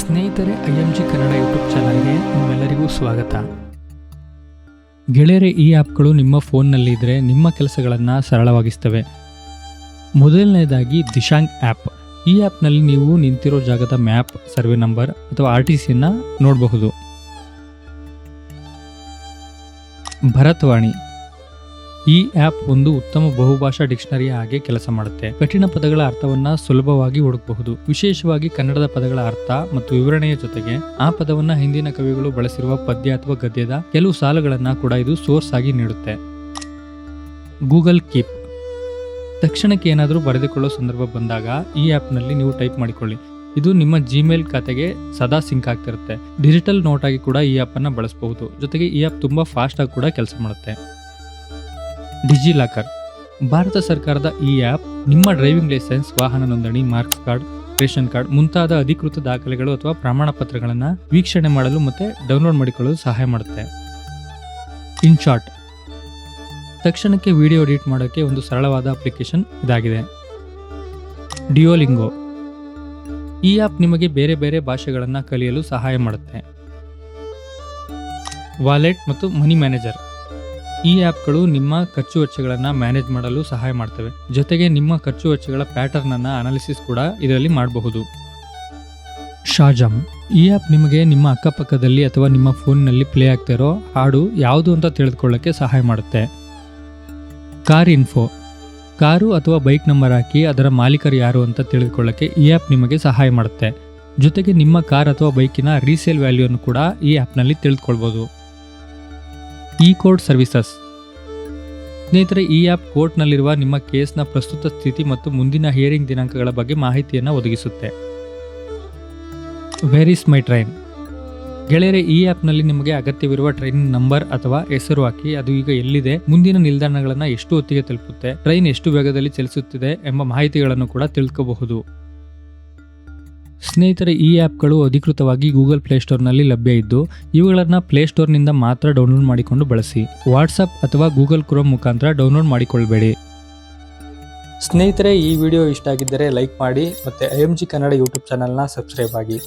ಸ್ನೇಹಿತರೆ, IMG Kannada YouTube ಚಾನಲ್ಗೆ ನಿಮ್ಮೆಲ್ಲರಿಗೂ ಸ್ವಾಗತ. ಗೆಳೆಯರೆ, ಈ ಆ್ಯಪ್ಗಳು ನಿಮ್ಮ ಫೋನ್ನಲ್ಲಿ ಇದ್ದರೆ ನಿಮ್ಮ ಕೆಲಸಗಳನ್ನು ಸರಳವಾಗಿಸ್ತವೆ. ಮೊದಲನೇದಾಗಿ ದಿಶಾಂಗ್ ಆ್ಯಪ್. ಈ ಆ್ಯಪ್ನಲ್ಲಿ ನೀವು ನಿಂತಿರೋ ಜಾಗದ ಮ್ಯಾಪ್, ಸರ್ವೆ ನಂಬರ್ ಅಥವಾ RTCಯನ್ನು ನೋಡಬಹುದು. ಭರತವಾಣಿ. ಈ ಆ್ಯಪ್ ಒಂದು ಉತ್ತಮ ಬಹುಭಾಷಾ ಡಿಕ್ಷನರಿ ಹಾಗೆ ಕೆಲಸ ಮಾಡುತ್ತೆ. ಕಠಿಣ ಪದಗಳ ಅರ್ಥವನ್ನ ಸುಲಭವಾಗಿ ಹುಡುಕಬಹುದು. ವಿಶೇಷವಾಗಿ ಕನ್ನಡದ ಪದಗಳ ಅರ್ಥ ಮತ್ತು ವಿವರಣೆಯ ಜೊತೆಗೆ ಆ ಪದವನ್ನ ಹಿಂದಿನ ಕವಿಗಳು ಬಳಸಿರುವ ಪದ್ಯ ಅಥವಾ ಗದ್ಯದ ಕೆಲವು ಸಾಲುಗಳನ್ನ ಕೂಡ ಇದು ಸೋರ್ಸ್ ಆಗಿ ನೀಡುತ್ತೆ. Google keep. ತಕ್ಷಣಕ್ಕೆ ಏನಾದರೂ ಬರೆದುಕೊಳ್ಳೋ ಸಂದರ್ಭ ಬಂದಾಗ ಈ ಆ್ಯಪ್ನಲ್ಲಿ ನೀವು ಟೈಪ್ ಮಾಡಿಕೊಳ್ಳಿ. ಇದು ನಿಮ್ಮ ಜಿಮೇಲ್ ಖಾತೆಗೆ ಸದಾ ಸಿಂಕ್ ಆಗ್ತಿರುತ್ತೆ. ಡಿಜಿಟಲ್ ನೋಟ್ ಆಗಿ ಕೂಡ ಈ ಆ್ಯಪ್ ಅನ್ನ ಬಳಸಬಹುದು. ಜೊತೆಗೆ ಈ ಆ್ಯಪ್ ತುಂಬಾ ಫಾಸ್ಟ್ ಆಗಿ ಕೂಡ ಕೆಲಸ ಮಾಡುತ್ತೆ. ಡಿಜಿಲಾಕರ್. ಭಾರತ ಸರ್ಕಾರದ ಈ ಆ್ಯಪ್ ನಿಮ್ಮ ಡ್ರೈವಿಂಗ್ ಲೈಸೆನ್ಸ್, ವಾಹನ ನೋಂದಣಿ, ಮಾರ್ಕ್ಸ್ ಕಾರ್ಡ್, ರೇಷನ್ ಕಾರ್ಡ್ ಮುಂತಾದ ಅಧಿಕೃತ ದಾಖಲೆಗಳು ಅಥವಾ ಪ್ರಮಾಣ ಪತ್ರಗಳನ್ನು ವೀಕ್ಷಣೆ ಮಾಡಲು ಮತ್ತು ಡೌನ್ಲೋಡ್ ಮಾಡಿಕೊಳ್ಳಲು ಸಹಾಯ ಮಾಡುತ್ತೆ. ಇನ್ಶಾಟ್. ತಕ್ಷಣಕ್ಕೆ ವಿಡಿಯೋ ಎಡಿಟ್ ಮಾಡೋಕ್ಕೆ ಒಂದು ಸರಳವಾದ ಅಪ್ಲಿಕೇಶನ್ ಇದಾಗಿದೆ. ಡಿಯೋಲಿಂಗೋ. ಈ ಆ್ಯಪ್ ನಿಮಗೆ ಬೇರೆ ಬೇರೆ ಭಾಷೆಗಳನ್ನು ಕಲಿಯಲು ಸಹಾಯ ಮಾಡುತ್ತೆ. ವಾಲೆಟ್ ಮತ್ತು ಮನಿ ಮ್ಯಾನೇಜರ್. ಈ ಆ್ಯಪ್ಗಳು ನಿಮ್ಮ ಖರ್ಚು ವೆಚ್ಚಗಳನ್ನು ಮ್ಯಾನೇಜ್ ಮಾಡಲು ಸಹಾಯ ಮಾಡ್ತವೆ. ಜೊತೆಗೆ ನಿಮ್ಮ ಖರ್ಚು ವೆಚ್ಚಗಳ ಪ್ಯಾಟರ್ನ್ ಅನ್ನು ಅನಾಲಿಸಿಸ್ ಕೂಡ ಇದರಲ್ಲಿ ಮಾಡಬಹುದು. ಶಾಜಾಮ್. ಈ ಆ್ಯಪ್ ನಿಮಗೆ ನಿಮ್ಮ ಅಕ್ಕಪಕ್ಕದಲ್ಲಿ ಅಥವಾ ನಿಮ್ಮ ಫೋನ್ನಲ್ಲಿ ಪ್ಲೇ ಆಗ್ತಿರೋ ಹಾಡು ಯಾವುದು ಅಂತ ತಿಳಿದುಕೊಳ್ಳಕ್ಕೆ ಸಹಾಯ ಮಾಡುತ್ತೆ. Car info. ಕಾರು ಅಥವಾ ಬೈಕ್ ನಂಬರ್ ಹಾಕಿ ಅದರ ಮಾಲೀಕರು ಯಾರು ಅಂತ ತಿಳಿದುಕೊಳ್ಳಕ್ಕೆ ಈ ಆ್ಯಪ್ ನಿಮಗೆ ಸಹಾಯ ಮಾಡುತ್ತೆ. ಜೊತೆಗೆ ನಿಮ್ಮ ಕಾರ್ ಅಥವಾ ಬೈಕಿನ ರೀಸೇಲ್ ವ್ಯಾಲ್ಯೂವನ್ನು ಕೂಡ ಈ ಆ್ಯಪ್ನಲ್ಲಿ ತಿಳಿದುಕೊಳ್ಬೋದು. Court services. ಸ್ನೇಹಿತರೆ, ಈ ಆ್ಯಪ್ ಕೋರ್ಟ್ನಲ್ಲಿರುವ ನಿಮ್ಮ ಕೇಸ್ನ ಪ್ರಸ್ತುತ ಸ್ಥಿತಿ ಮತ್ತು ಮುಂದಿನ ಹಿಯರಿಂಗ್ ದಿನಾಂಕಗಳ ಬಗ್ಗೆ ಮಾಹಿತಿಯನ್ನು ಒದಗಿಸುತ್ತೆ. Where is my train. ಗೆಳೆಯರೆ, ಈ ಆ್ಯಪ್ನಲ್ಲಿ ನಿಮಗೆ ಅಗತ್ಯವಿರುವ ಟ್ರೈನ್ ನಂಬರ್ ಅಥವಾ ಹೆಸರು ಹಾಕಿ ಅದು ಈಗ ಎಲ್ಲಿದೆ, ಮುಂದಿನ ನಿಲ್ದಾಣಗಳನ್ನು ಎಷ್ಟು ಹೊತ್ತಿಗೆ ತಲುಪುತ್ತೆ, ಟ್ರೈನ್ ಎಷ್ಟು ವೇಗದಲ್ಲಿ ಚಲಿಸುತ್ತಿದೆ ಎಂಬ ಮಾಹಿತಿಗಳನ್ನು ಕೂಡ ತಿಳ್ಕೋಬಹುದು. ಸ್ನೇಹಿತರೆ, ಈ ಆ್ಯಪ್ಗಳು ಅಧಿಕೃತವಾಗಿ ಗೂಗಲ್ ಪ್ಲೇಸ್ಟೋರ್ನಲ್ಲಿ ಲಭ್ಯ ಇದ್ದು ಇವುಗಳನ್ನು ಪ್ಲೇಸ್ಟೋರ್ನಿಂದ ಮಾತ್ರ ಡೌನ್ಲೋಡ್ ಮಾಡಿಕೊಂಡು ಬಳಸಿ. ವಾಟ್ಸಪ್ ಅಥವಾ ಗೂಗಲ್ ಕ್ರೋಮ್ ಮುಖಾಂತರ ಡೌನ್ಲೋಡ್ ಮಾಡಿಕೊಳ್ಳಬೇಡಿ. ಸ್ನೇಹಿತರೆ, ಈ ವಿಡಿಯೋ ಇಷ್ಟ ಆಗಿದ್ದರೆ ಲೈಕ್ ಮಾಡಿ ಮತ್ತು IMG ಕನ್ನಡ ಯೂಟ್ಯೂಬ್ ಚಾನಲ್ನ ಸಬ್ಸ್ಕ್ರೈಬ್ ಆಗಿ.